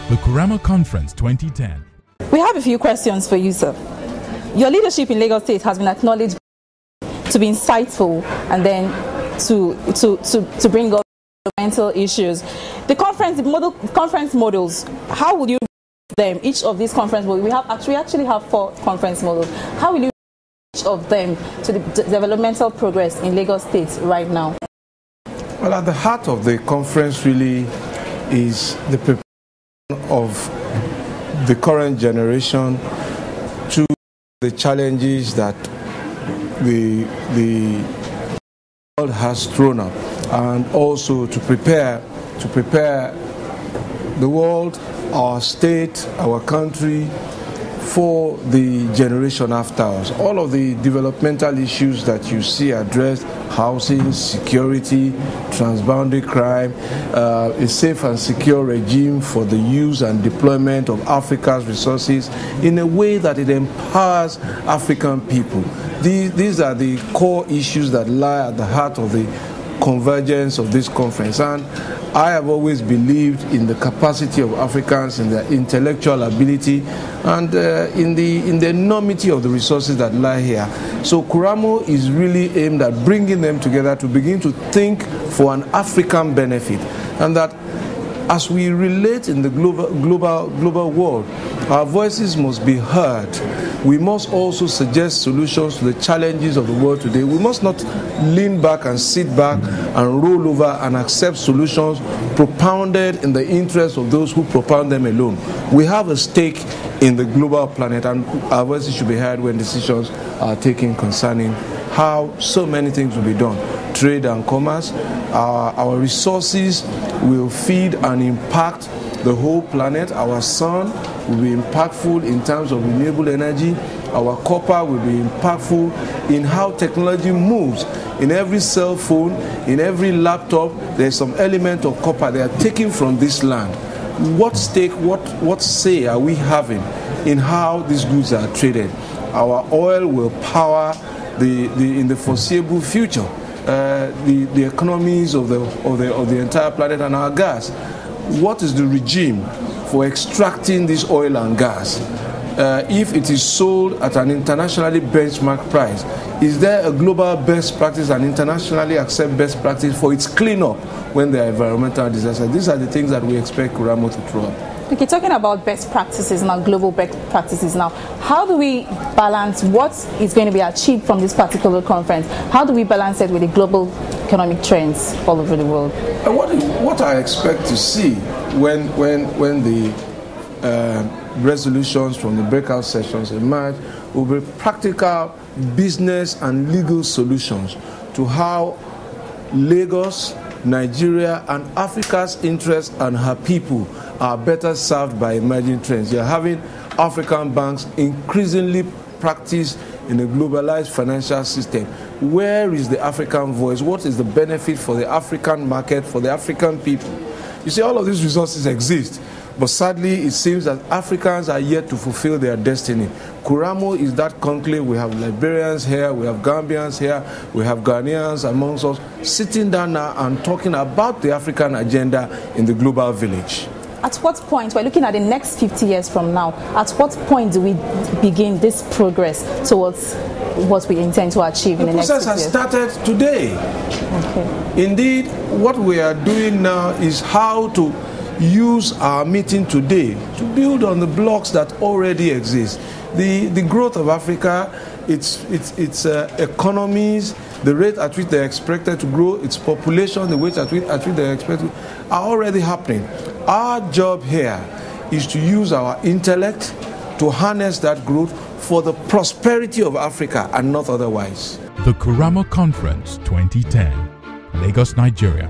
The Kurama Conference 2010. We have a few questions for you, sir. Your leadership in Lagos State has been acknowledged to be insightful and then to bring up mental issues. The conference models, how would you them? Each of these conference models, we actually have 4 conference models. How will you each of them to the developmental progress in Lagos State right now? Well, at the heart of the conference really is the preparation of the current generation to the challenges that the world has thrown up, and also to prepare the world, our state, our country, for the generation after us. All of the developmental issues that you see addressed, housing, security, transboundary crime, a safe and secure regime for the use and deployment of Africa's resources in a way that it empowers African people. These are the core issues that lie at the heart of the convergence of this conference, and I have always believed in the capacity of Africans, in their intellectual ability, and in the enormity of the resources that lie here. So Kuramo is really aimed at bringing them together to begin to think for an African benefit, and that as we relate in the global world, our voices must be heard. We must also suggest solutions to the challenges of the world today. We must not lean back and sit back and roll over and accept solutions propounded in the interest of those who propound them alone. We have a stake in the global planet, and our voices should be heard when decisions are taken concerning how so many things will be done. Trade and commerce, our resources will feed and impact the whole planet. Our sun will be impactful in terms of renewable energy. Our copper will be impactful in how technology moves. In every cell phone, in every laptop, there's some element of copper they are taking from this land. What stake, what say are we having in how these goods are traded? Our oil will power in the foreseeable future the economies of the entire planet, and our gas. What is the regime for extracting this oil and gas? If it is sold at an internationally benchmark price, is there a global best practice and internationally accepted best practice for its cleanup when there are environmental disasters? These are the things that we expect Kuramo to throw up. Okay, talking about best practices now, global best practices now, how do we balance what is going to be achieved from this particular conference? How do we balance it with the global economic trends all over the world? What I expect to see when the resolutions from the breakout sessions emerge will be practical business and legal solutions to how Lagos, Nigeria, and Africa's interests and her people are better served by emerging trends. You're having African banks increasingly practice in a globalized financial system. Where is the African voice? What is the benefit for the African market, for the African people? You see, all of these resources exist, but sadly it seems that Africans are yet to fulfill their destiny. Kuramo is that conclave. We have Liberians here, we have Gambians here, we have Ghanaians amongst us, sitting down now and talking about the African agenda in the global village. At what point, we're looking at the next 50 years from now, at what point do we begin this progress towards what we intend to achieve in the next 50 years? The process has started today. Okay. Indeed, what we are doing now is how to use our meeting today to build on the blocks that already exist. The growth of Africa, its economies, the rate at which they're expected to grow, its population, the rate at which they're expected to, are already happening. Our job here is to use our intellect to harness that growth for the prosperity of Africa and not otherwise. The Kurama Conference 2010, Lagos, Nigeria.